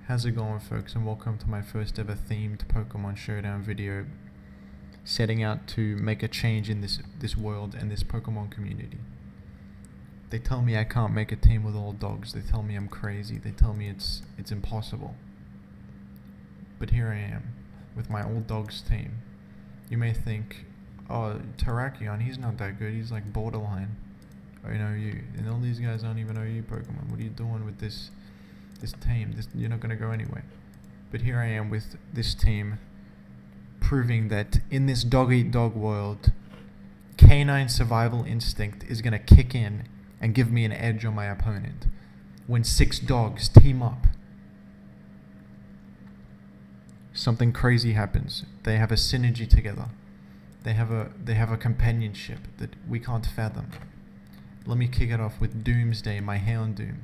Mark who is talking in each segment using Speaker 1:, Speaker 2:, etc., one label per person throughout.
Speaker 1: How's it going, folks, and welcome to my first ever themed Pokemon Showdown video, setting out to make a change in this world and this Pokemon community. They tell me I can't make a team with all dogs. They tell me I'm crazy. They tell me it's impossible. But here I am, with my all dogs team. You may think, oh, Terrakion, he's not that good. He's like borderline. Or an OU. And all these guys aren't even OU Pokemon. What are you doing with this team? You're not going to go anywhere. But here I am with this team, proving that in this dog-eat-dog world, canine survival instinct is going to kick in and give me an edge on my opponent. When 6 dogs team up, something crazy happens. They have a synergy together. They have a companionship that we can't fathom. Let me kick it off with Doomsday, my Houndoom.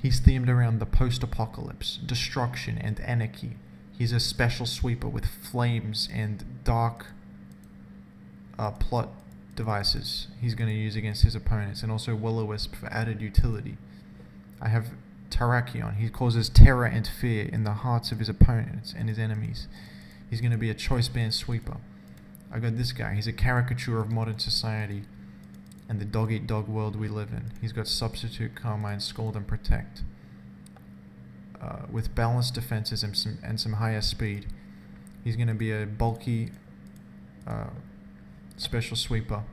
Speaker 1: He's themed around the post-apocalypse, destruction, and anarchy. He's a special sweeper with flames and dark plot devices he's going to use against his opponents, and also Will-O-Wisp for added utility. I have Terrakion. He causes terror and fear in the hearts of his opponents and his enemies. He's going to be a choice band sweeper. I got this guy. He's a caricature of modern society and the dog-eat-dog world we live in. He's got Substitute, Carmine, Scald, and Protect. With balanced defenses and some higher speed. He's going to be a bulky special sweeper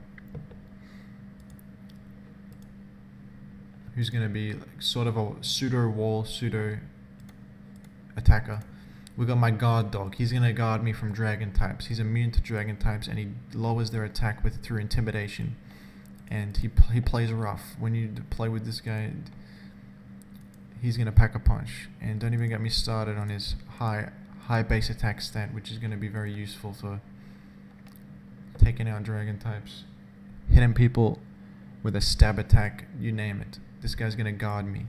Speaker 1: who's going to be like sort of a pseudo-wall, pseudo-attacker. We got my guard dog. He's going to guard me from dragon types. He's immune to dragon types, and he lowers their attack through intimidation. And he plays rough. When you play with this guy, he's going to pack a punch. And don't even get me started on his high base attack stat, which is going to be very useful for taking out dragon types, hitting people with a stab attack, you name it. This guy's going to guard me.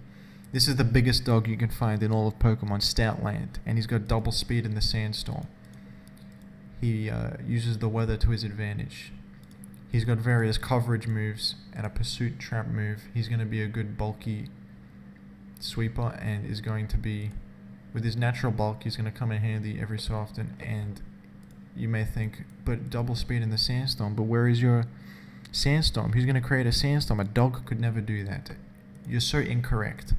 Speaker 1: This is the biggest dog you can find in all of Pokemon Stoutland, and he's got double speed in the Sandstorm. He uses the weather to his advantage. He's got various coverage moves and a pursuit trap move. He's going to be a good bulky sweeper, and is going to be, with his natural bulk, he's going to come in handy every so often. And you may think, but double speed in the Sandstorm, but where is your Sandstorm? He's going to create a Sandstorm. A dog could never do that. You're so incorrect.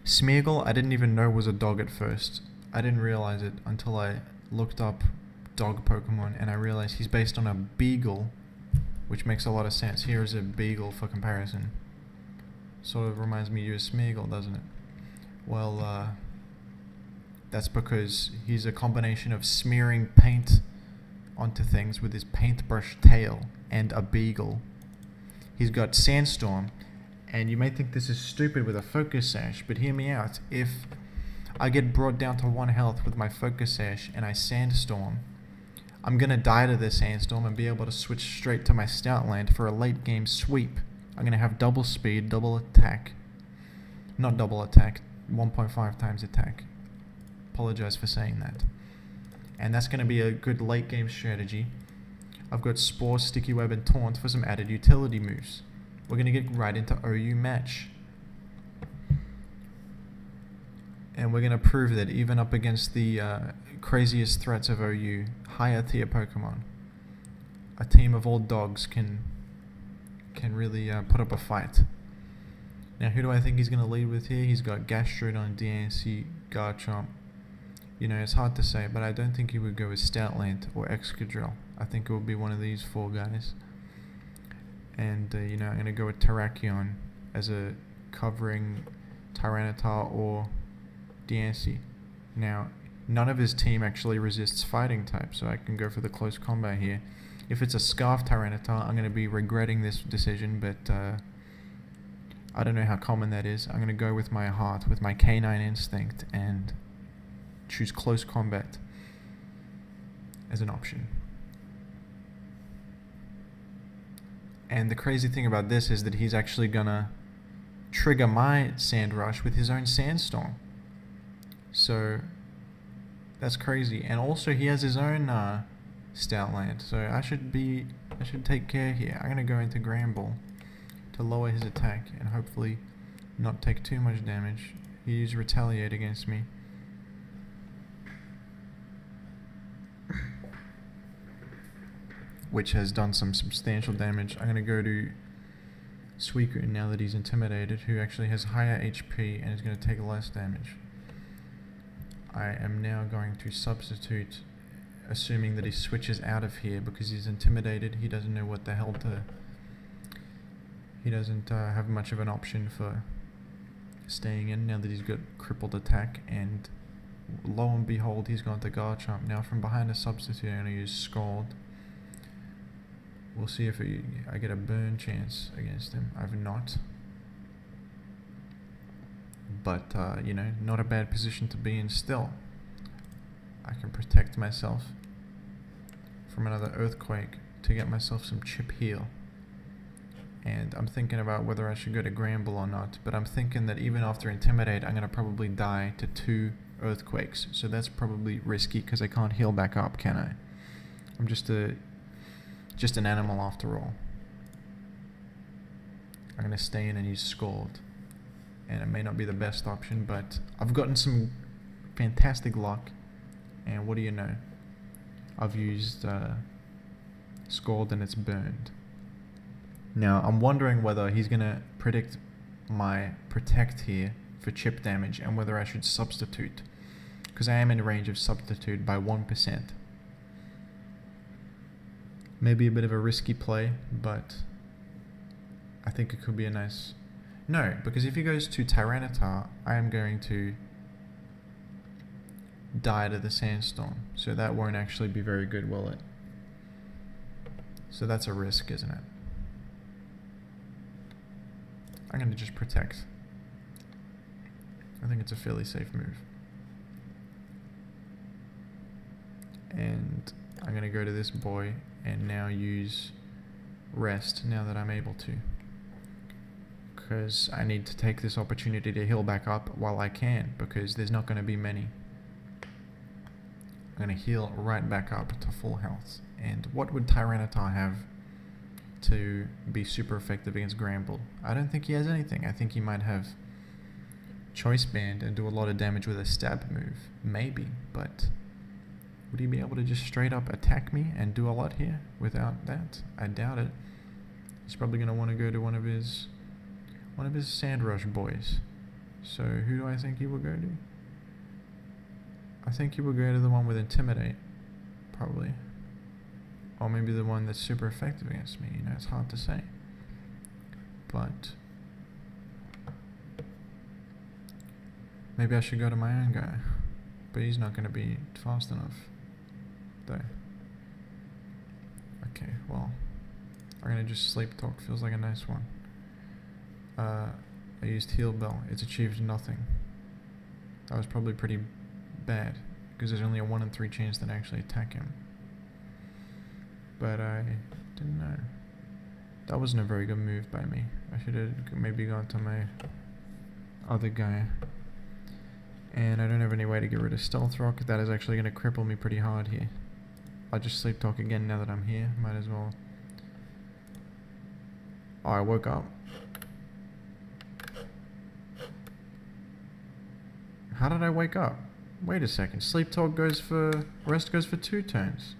Speaker 1: Smeargle, I didn't even know was a dog at first. I didn't realize it until I looked up dog Pokemon, and I realized he's based on a beagle, which makes a lot of sense. Here is a beagle for comparison. Sort of reminds me of Smeargle, doesn't it? Well, that's because he's a combination of smearing paint onto things with his paintbrush tail and a beagle. He's got Sandstorm, and you may think this is stupid with a Focus Sash, but hear me out. If I get brought down to 1 health with my Focus Sash and I Sandstorm, I'm going to die to this Sandstorm and be able to switch straight to my Stoutland for a late game sweep. I'm going to have double speed, double attack. Not double attack, 1.5 times attack. Apologize for saying that. And that's going to be a good late game strategy. I've got Spore, Sticky Web, and Taunt for some added utility moves. We're going to get right into OU match. And we're going to prove that even up against the craziest threats of OU, higher tier Pokemon, a team of old dogs can really put up a fight. Now, who do I think he's going to lead with here? He's got Gastrodon, DNC, Garchomp. You know, it's hard to say, but I don't think he would go with Stoutland or Excadrill. I think it would be one of these 4 guys. And, I'm going to go with Terrakion as a covering Tyranitar or DNC. Now, none of his team actually resists fighting type, so I can go for the close combat here. If it's a Scarf Tyranitar, I'm going to be regretting this decision, but I don't know how common that is. I'm going to go with my heart, with my canine instinct, and choose close combat as an option. And the crazy thing about this is that he's actually going to trigger my Sand Rush with his own Sandstorm. So that's crazy. And also he has his own Stoutland, so I should take care here. I'm going to go into Granbull to lower his attack and hopefully not take too much damage. He used retaliate against me. Which has done some substantial damage. I'm going to go to Suicune now that he's intimidated, who actually has higher HP and is going to take less damage. I am now going to substitute, assuming that he switches out of here because he's intimidated. He doesn't know what the hell to... He doesn't have much of an option for staying in now that he's got crippled attack, and lo and behold, he's gone to Garchomp. Now from behind a substitute, I'm going to use Scald. We'll see if I get a burn chance against him. I've not. But, you know, not a bad position to be in still. I can protect myself from another Earthquake to get myself some chip heal. And I'm thinking about whether I should go to Gramble or not. But I'm thinking that even after Intimidate, I'm going to probably die to 2 Earthquakes. So that's probably risky because I can't heal back up, can I? I'm just an animal after all. I'm going to stay in and use Scald. And it may not be the best option, but I've gotten some fantastic luck. And what do you know? I've used Scald and it's burned. Now, I'm wondering whether he's going to predict my Protect here for chip damage and whether I should substitute. Because I am in range of substitute by 1%. Maybe a bit of a risky play, but I think it could be a nice... No, because if he goes to Tyranitar, I am going to die to the Sandstorm. So that won't actually be very good, will it? So that's a risk, isn't it? I'm going to just Protect. I think it's a fairly safe move. And I'm going to go to this boy and now use Rest now that I'm able to. Because I need to take this opportunity to heal back up while I can, because there's not going to be many. I'm going to heal right back up to full health. And what would Tyranitar have to be super effective against Gramble? I don't think he has anything. I think he might have Choice Band and do a lot of damage with a stab move. Maybe, but would he be able to just straight up attack me and do a lot here without that? I doubt it. He's probably going to want to go to one of his Sandrush boys. So who do I think he will go to? I think he will go to the one with Intimidate, probably. Or maybe the one that's super effective against me. You know, it's hard to say. But maybe I should go to my own guy. But he's not going to be fast enough, though. Okay, well, I'm going to just Sleep Talk. Feels like a nice one. I used Heal Bell. It's achieved nothing. That was probably pretty bad, because there's only a 1 in 3 chance that I actually attack him. But I didn't know. That wasn't a very good move by me. I should have maybe gone to my other guy. And I don't have any way to get rid of Stealth Rock. That is actually going to cripple me pretty hard here. I'll just Sleep Talk again now that I'm here. Might as well. Oh, I woke up. How did I wake up? Wait a second. Sleep Talk goes for... Rest goes for 2 turns.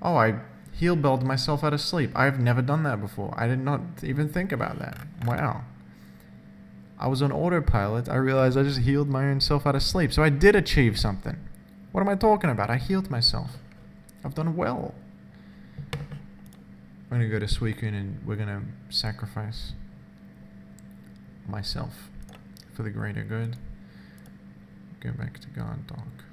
Speaker 1: Oh, I Heal Belled myself out of sleep. I've never done that before. I did not even think about that. Wow. I was on autopilot. I realized I just healed my own self out of sleep. So I did achieve something. What am I talking about? I healed myself. I've done well. I'm going to go to Suicune and we're going to sacrifice myself for the greater good. Go back to Guard Dog.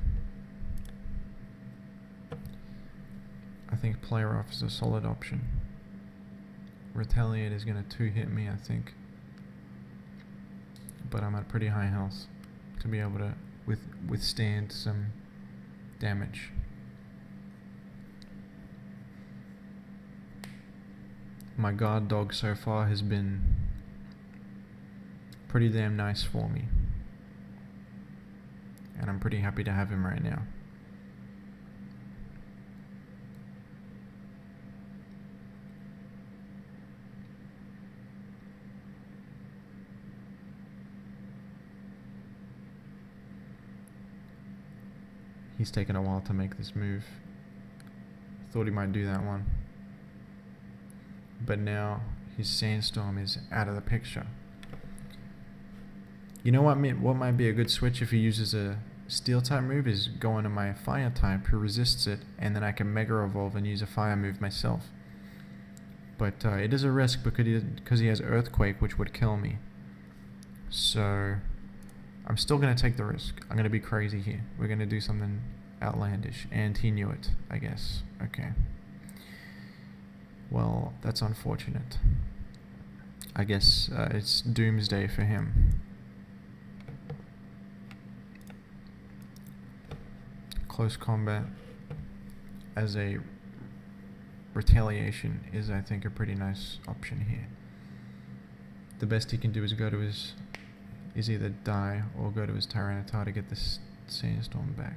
Speaker 1: I think Player Off is a solid option. Retaliate is going to 2-hit me, I think. But I'm at pretty high health to be able to withstand some damage. My Guard Dog so far has been pretty damn nice for me. And I'm pretty happy to have him right now. He's taken a while to make this move. Thought he might do that one. But now his Sandstorm is out of the picture. You know what might be a good switch if he uses a Steel type move is go into my Fire type who resists it, and then I can Mega Evolve and use a Fire move myself. But it is a risk because he has Earthquake, which would kill me. So I'm still going to take the risk. I'm going to be crazy here. We're going to do something outlandish. And he knew it, I guess. Okay. Well, that's unfortunate. I guess it's doomsday for him. Close combat as a retaliation is, I think, a pretty nice option here. The best he can do is go to his... is either die or go to his Tyranitar to get this Sandstorm back.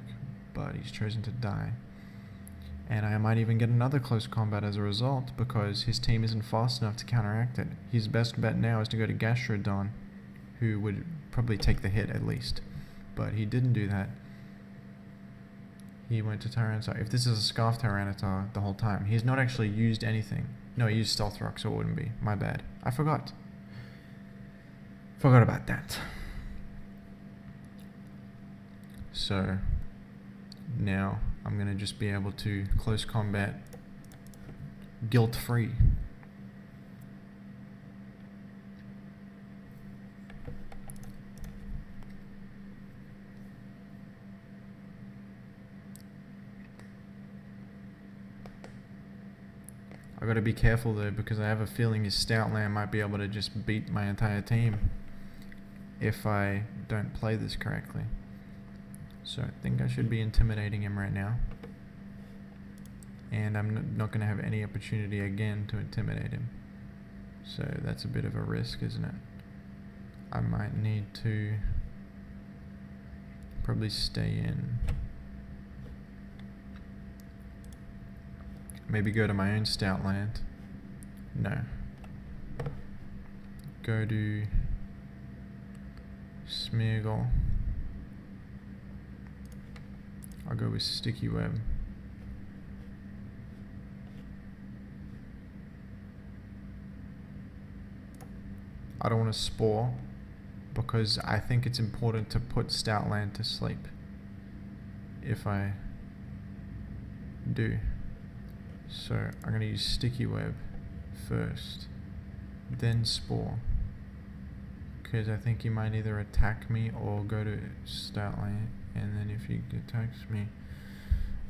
Speaker 1: But he's chosen to die. And I might even get another close combat as a result, because his team isn't fast enough to counteract it. His best bet now is to go to Gastrodon, who would probably take the hit at least. But he didn't do that. He went to Tyranitar. If this is a Scarf Tyranitar the whole time, he's not actually used anything. No, he used Stealth Rock, so it wouldn't be. My bad. I forgot. Forgot about that. So now I'm going to just be able to close combat guilt-free. I gotta be careful though, because I have a feeling his Stoutland might be able to just beat my entire team if I don't play this correctly. So I think I should be intimidating him right now. And I'm not gonna have any opportunity again to intimidate him. So that's a bit of a risk, isn't it? I might need to probably stay in. Maybe go to my own Stoutland. No. Go to Smeargle. I'll go with Sticky Web. I don't want to Spore, because I think it's important to put Stoutland to sleep. If I do. So I'm going to use Sticky Web first, then Spore, because I think he might either attack me or go to Stoutland, and then if he attacks me,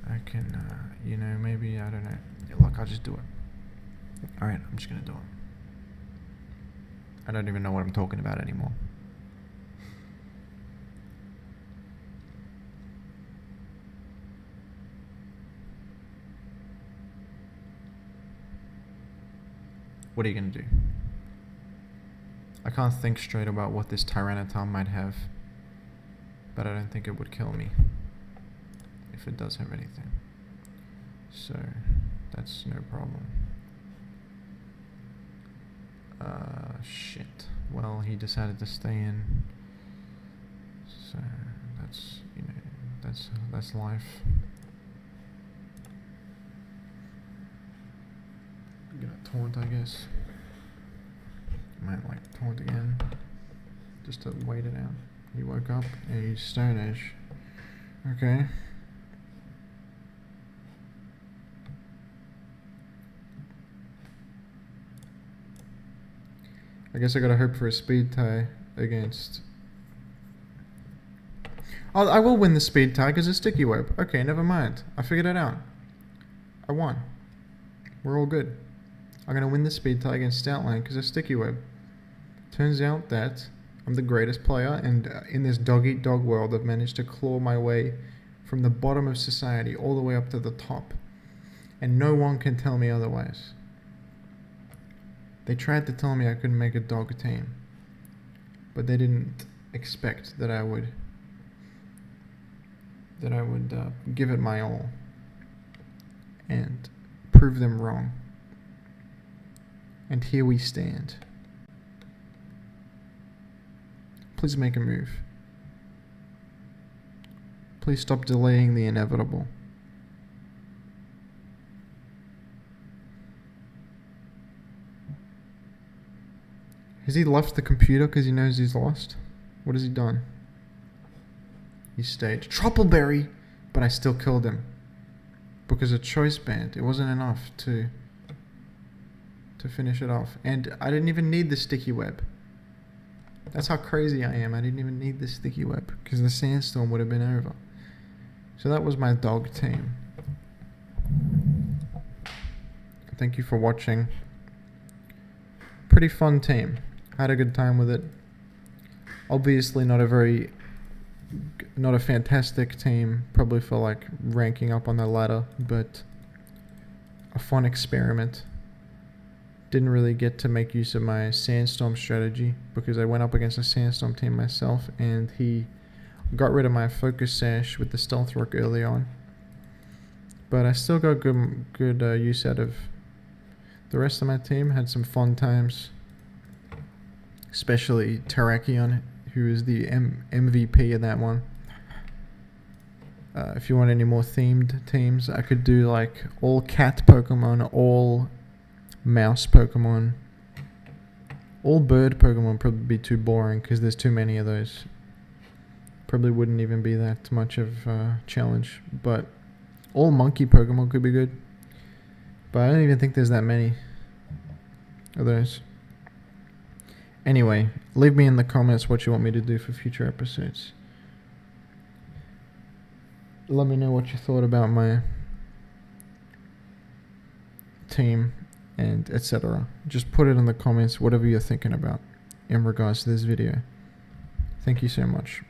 Speaker 1: I can, you know, maybe, I don't know, look, I'll just do it. Alright, I'm just going to do it. I don't even know what I'm talking about anymore. What are you going to do? I can't think straight about what this Tyranitar might have, but I don't think it would kill me if it does have anything. So that's no problem. Shit. Well, he decided to stay in, so that's, you know, that's life. I'm gonna taunt, I guess. Might like taunt again, just to wait it out. He woke up and he's Stone Edge. Okay. I guess I gotta hope for a speed tie against... Oh, I will win the speed tie because it's Sticky Web. Okay, never mind. I figured it out. I won. We're all good. I'm going to win the speed tie against Stoutland because of Sticky Web. Turns out that I'm the greatest player, and in this dog-eat-dog world I've managed to claw my way from the bottom of society all the way up to the top. And no one can tell me otherwise. They tried to tell me I couldn't make a dog team, but they didn't expect that I would give it my all and prove them wrong. And here we stand. Please make a move. Please stop delaying the inevitable. Has he left the computer because he knows he's lost? What has he done? He stayed. Troubleberry! But I still killed him. Because a choice band. It wasn't enough to finish it off. And I didn't even need the sticky web. That's how crazy I am. I didn't even need the sticky web. Because the sandstorm would have been over. So that was my dog team. Thank you for watching. Pretty fun team. Had a good time with it. Obviously not a fantastic team, probably for like ranking up on the ladder, but a fun experiment. Didn't really get to make use of my sandstorm strategy because I went up against a sandstorm team myself and he got rid of my focus sash with the stealth rock early on. But I still got good use out of the rest of my team. Had some fun times. Especially Terrakion, who is the MVP in that one. If you want any more themed teams, I could do like all cat Pokemon, all mouse Pokemon. All bird Pokemon probably be too boring because there's too many of those. Probably wouldn't even be that much of a challenge. But all monkey Pokemon could be good. But I don't even think there's that many of those. Anyway, leave me in the comments what you want me to do for future episodes. Let me know what you thought about my team and etc. Just put it in the comments, whatever you're thinking about in regards to this video. Thank you so much.